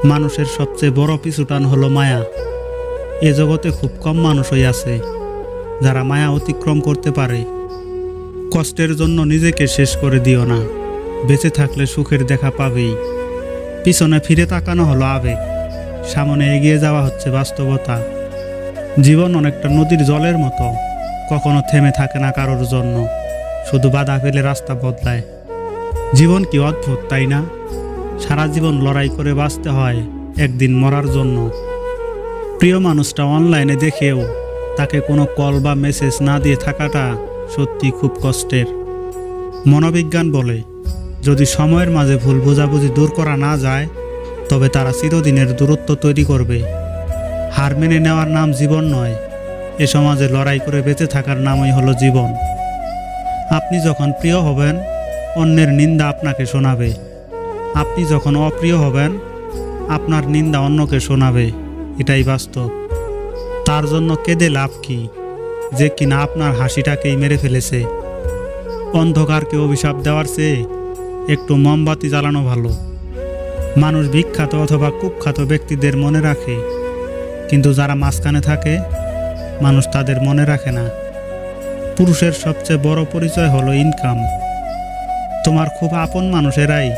মানুষের সবচেয়ে বড় পিছুটান হলো মায়া। এ জগতে খুব কম মানুষই আছে যারা মায়া অতিক্রম করতে পারে। কষ্টের জন্য নিজেকে শেষ করে দিও না, বেঁচে থাকলে সুখের দেখা পাবেই। পিছনে ফিরে তাকানো হলো আবেগ, সামনে এগিয়ে যাওয়া হচ্ছে বাস্তবতা। জীবন অনেকটা নদীর জলের মতো, কখনো থেমে থাকে না কারোর জন্য, শুধু বাধা পেলে রাস্তা বদলায়। জীবন কি অদ্ভুত, তাই না? সারা জীবন লড়াই করে বাঁচতে হয় একদিন মরার জন্য। প্রিয় মানুষটা অনলাইনে দেখেও তাকে কোনো কল বা মেসেজ না দিয়ে থাকাটা সত্যি খুব কষ্টের। মনোবিজ্ঞান বলে, যদি সময়ের মাঝে ভুল বোঝাবুঝি দূর করা না যায়, তবে তারা চিরদিনের দূরত্ব তৈরি করবে। হার মেনে নেওয়ার নাম জীবন নয়, এ সমাজে লড়াই করে বেঁচে থাকার নামই হলো জীবন। আপনি যখন প্রিয় হবেন, অন্যের নিন্দা আপনাকে শোনাবে। আপনি যখন অপ্রিয় হবেন, আপনার নিন্দা অন্যকে শোনাবে। এটাই বাস্তব। তার জন্য কেঁদে লাভ কি, যে কিনা আপনার হাসিটাকেই মেরে ফেলেছে? অন্ধকারকে অভিশাপ দেওয়ার চেয়ে একটু মোমবাতি জ্বালানো ভালো। মানুষ বিখ্যাত অথবা কুখ্যাত ব্যক্তিদের মনে রাখে, কিন্তু যারা মাঝখানে থাকে মানুষ তাদের মনে রাখে না। পুরুষের সবচেয়ে বড় পরিচয় হলো ইনকাম। তোমার খুব আপন মানুষেরাই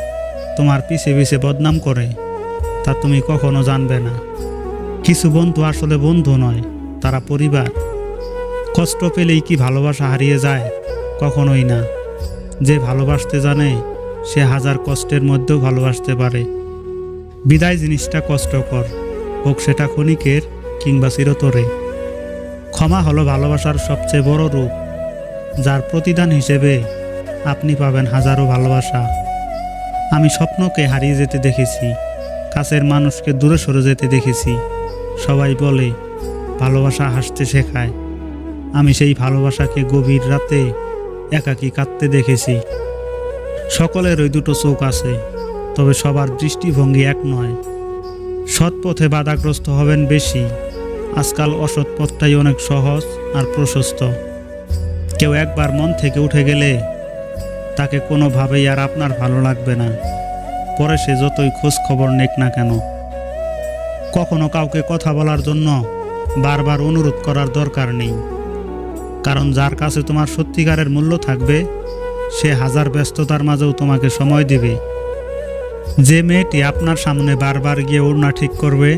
তোমার পিছে পিছে বদনাম করে, তা তুমি কখনো জানবে না। কিছু বন্ধু আসলে বন্ধু নয়, তারা পরিবার। কষ্ট পেলেই কি ভালোবাসা হারিয়ে যায়? কখনোই না। যে ভালোবাসতে জানে সে হাজার কষ্টের মধ্যেও ভালোবাসতে পারে। বিদায় জিনিসটা কষ্টকর, হোক সেটা ক্ষণিকের কিংবা চিরতরে। ক্ষমা হলো ভালোবাসার সবচেয়ে বড় রূপ, যার প্রতিদান হিসেবে আপনি পাবেন হাজারো ভালোবাসা। আমি স্বপ্নকে হারিয়ে যেতে দেখেছি, কাছের মানুষকে দূরে সরে যেতে দেখেছি। সবাই বলে ভালোবাসা হাসতে শেখায়। আমি সেই ভালোবাসাকে গভীর রাতে একাকী কাঁদতে দেখেছি। সকলের ওই দুটো চোখ আছে, তবে সবার দৃষ্টিভঙ্গি এক নয়। সৎ পথে বাধাগ্রস্ত হবেন বেশি। আজকাল অসৎ পথটাই অনেক সহজ আর প্রশস্ত। কেউ একবার মন থেকে উঠে গেলে তাকে কোনোভাবেই আর আপনার ভালো লাগবে না, পরে সে যতই খোঁজ খবর নেক না কেন। কখনো কাউকে কথা বলার জন্য বারবার অনুরোধ করার দরকার নেই, কারণ যার কাছে তোমার সত্যিকারের মূল্য থাকবে সে হাজার ব্যস্ততার মাঝেও তোমাকে সময় দিবে। যে মেয়েটি আপনার সামনে বারবার গিয়ে ওড়না ঠিক করবে,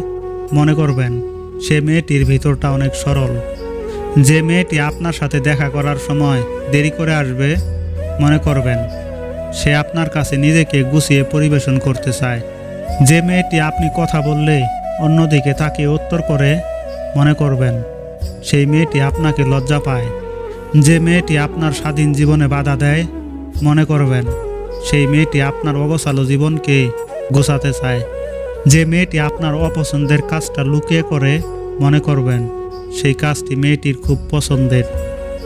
মনে করবেন সে মেয়েটির ভিতরটা অনেক সরল। যে মেয়েটি আপনার সাথে দেখা করার সময় দেরি করে আসবে, মনে করবেন সে আপনার কাছে নিজেকে গুছিয়ে পরিবেশন করতে চায়। যে মেয়েটি আপনি কথা বললে অন্যদিকে তাকিয়ে উত্তর করে, মনে করবেন সেই মেয়েটি আপনাকে লজ্জা পায়। যে মেয়েটি আপনার স্বাধীন জীবনে বাধা দেয়, মনে করবেন সেই মেয়েটি আপনার অগোছালো জীবনকে গোছাতে চায়। যে মেয়েটি আপনার অপছন্দের কাজটা লুকিয়ে করে, মনে করবেন সেই কাজটি মেয়েটির খুব পছন্দের,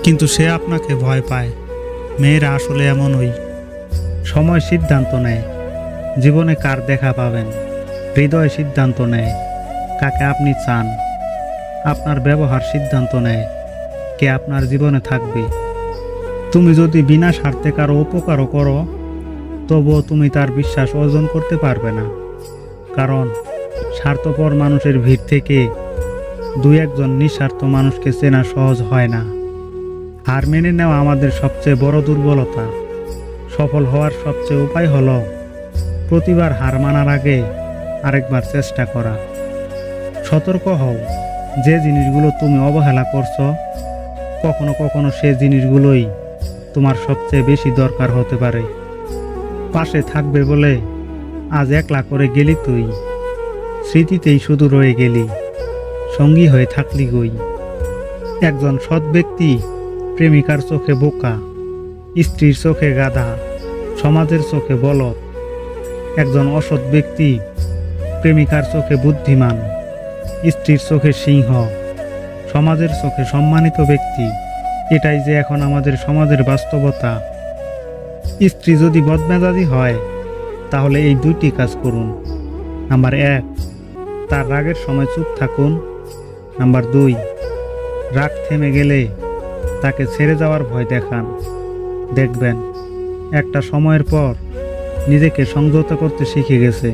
কিন্তু সে আপনাকে ভয় পায়। মেয়েরা আসলে এমনই। সময় সিদ্ধান্ত নেয় জীবনে কার দেখা পাবেন। হৃদয় সিদ্ধান্ত নেয় কাকে আপনি চান। আপনার ব্যবহার সিদ্ধান্ত নেয় কে আপনার জীবনে থাকবে। তুমি যদি বিনা স্বার্থে কারো উপকারও করো, তবুও তুমি তার বিশ্বাস অর্জন করতে পারবে না, কারণ স্বার্থপর মানুষের ভিড় থেকে দুই একজন নিঃস্বার্থ মানুষকে চেনা সহজ হয় না। হার মেনে নেওয়া আমাদের সবচেয়ে বড় দুর্বলতা। সফল হওয়ার সবচেয়ে উপায় হলো প্রতিবার হার মানার আগে আরেকবার চেষ্টা করা। সতর্ক হও, যে জিনিসগুলো তুমি অবহেলা করছো, কখনো কখনো সে জিনিসগুলোই তোমার সবচেয়ে বেশি দরকার হতে পারে। পাশে থাকবে বলে আজ একলা করে গেলি তুই, স্মৃতিতেই শুধু রয়ে গেলি, সঙ্গী হয়ে থাকলি গই। একজন সৎ ব্যক্তি প্রেমিকার চোখে বোকা, স্ত্রীর চোখে গাধা, সমাজের চোখে বলদ। একজন অসৎ ব্যক্তি প্রেমিকার চোখে বুদ্ধিমান, স্ত্রীর চোখে সিংহ, সমাজের চোখে সম্মানিত ব্যক্তি। এটাই যে এখন আমাদের সমাজের বাস্তবতা। স্ত্রী যদি বদমেজাজি হয়, তাহলে এই দুইটি কাজ করুন। নাম্বার 1, তার রাগের সময় চুপ থাকুন। নাম্বার 2, রাগ থেমে গেলে তাকে ছেড়ে যাওয়ার ভয় দেখান। দেখবেন একটা সময়ের পর নিজেকে সংযত করতে শিখে গেছে।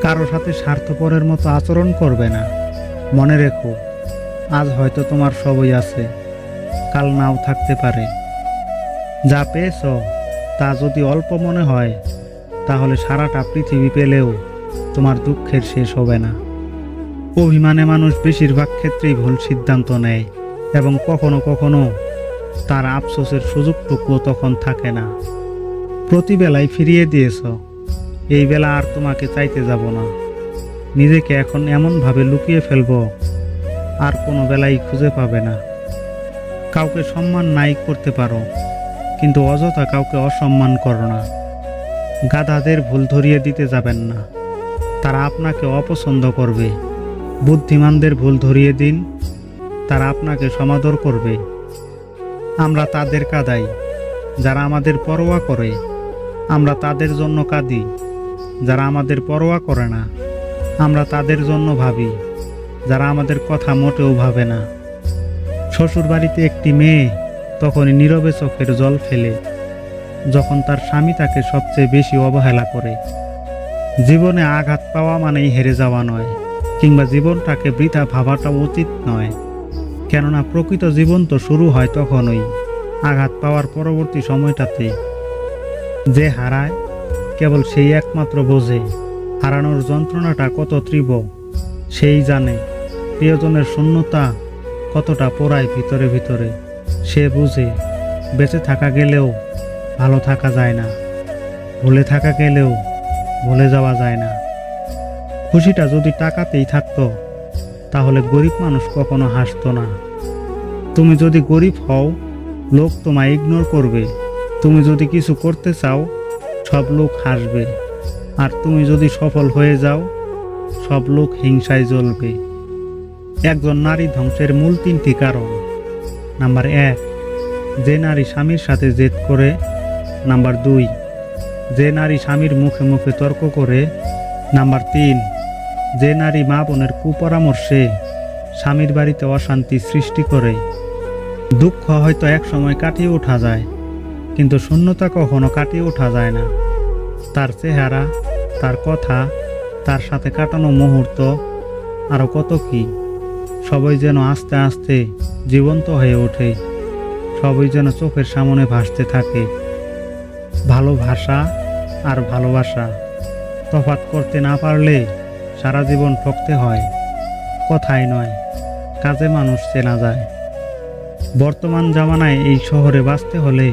কারো সাথে স্বার্থপরের মতো আচরণ করবে না। মনে রেখো, আজ হয়তো তোমার সবই আছে, কাল নাও থাকতে পারে। যা পেয়েছ তা যদি অল্প মনে হয়, তাহলে সারাটা পৃথিবী পেলেও তোমার দুঃখের শেষ হবে না। অভিমানে মানুষ বেশিরভাগ ক্ষেত্রেই ভুল সিদ্ধান্ত নেয় এবং কখনো কখনো তার আফসোসের সুযোগটুকুও তখন থাকে না। প্রতি বেলায় ফিরিয়ে দিয়েছ, এই বেলা আর তোমাকে চাইতে যাব না। নিজেকে এখন এমনভাবে লুকিয়ে ফেলবো আর কোনো বেলায় খুঁজে পাবে না। কাউকে সম্মান নাই করতে পারো, কিন্তু অযথা কাউকে অসম্মান করো না। গাধাদের ভুল ধরিয়ে দিতে যাবেন না, তারা আপনাকে অপছন্দ করবে। বুদ্ধিমানদের ভুল ধরিয়ে দিন, তারা আপনাকে সমাদর করবে। আমরা তাদের কাঁদাই যারা আমাদের পরোয়া করে, আমরা তাদের জন্য কাঁদি যারা আমাদের পরোয়া করে না। আমরা তাদের জন্য ভাবি যারা আমাদের কথা মোটেও ভাবে না। শ্বশুরবাড়িতে একটি মেয়ে তখনই নীরবে চোখের জল ফেলে যখন তার স্বামী তাকে সবচেয়ে বেশি অবহেলা করে। জীবনে আঘাত পাওয়া মানেই হেরে যাওয়া নয়, কিংবা জীবনটাকে বৃথা ভাবাটা উচিত নয়। কেননা প্রকৃত জীবন তো শুরু হয় তখনই, আঘাত পাওয়ার পরবর্তী সময়টাতে। যে হারায় কেবল সেই একমাত্র বোঝে হারানোর যন্ত্রণাটা কত তীব্র। সেই জানে প্রিয়জনের শূন্যতা কতটা পোড়ায় ভিতরে ভিতরে। সে বুঝে বেঁচে থাকা গেলেও ভালো থাকা যায় না, ভুলে থাকা গেলেও ভুলে যাওয়া যায় না। খুশিটা যদি টাকাতেই থাকতো, তাহলে গরিব মানুষ কখনো হাসতো না। তুমি যদি গরিব হও, লোক তোমায় ইগনোর করবে। তুমি যদি কিছু করতে চাও, সব লোক হাসবে। আর তুমি যদি সফল হয়ে যাও, সব লোক হিংসায় জ্বলবে। একজন নারী ধ্বংসের মূল 3টি কারণ। নাম্বার 1, যে নারী স্বামীর সাথে জেদ করে। নাম্বার 2, যে নারী স্বামীর মুখে মুখে তর্ক করে। নাম্বার 3, যে নারী মা বোনের কুপরামর্শে স্বামীর বাড়িতে অশান্তি সৃষ্টি করে। দুঃখ হয়তো এক সময় কাটিয়ে ওঠা যায়, কিন্তু শূন্যতা কখনো কাটিয়ে ওঠা যায় না। তার চেহারা, তার কথা, তার সাথে কাটানো মুহূর্ত, আরও কত কি, সবই যেন আস্তে আস্তে জীবন্ত হয়ে ওঠে। সবই যেন চোখের সামনে ভাসতে থাকে। ভালোবাসা আর ভালোবাসা তফাৎ করতে না পারলে সারা জীবন ঠকতে হয়। কথায় নয়, কাজে মানুষ চেনা যায়। বর্তমান জামানায় এই শহরে বাঁচতে হলে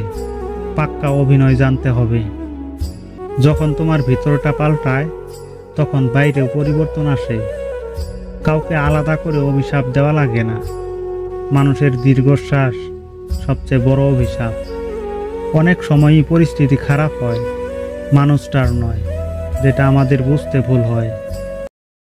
পাক্কা অভিনয় জানতে হবে। যখন তোমার ভিতরটা পাল্টায়, তখন বাইরেও পরিবর্তন আসে। কাউকে আলাদা করে অভিশাপ দেওয়া লাগে না। মানুষের দীর্ঘশ্বাস সবচেয়ে বড় অভিশাপ। অনেক সময়ই পরিস্থিতি খারাপ হয়, মানুষটার নয়, যেটা আমাদের বুঝতে ভুল হয়।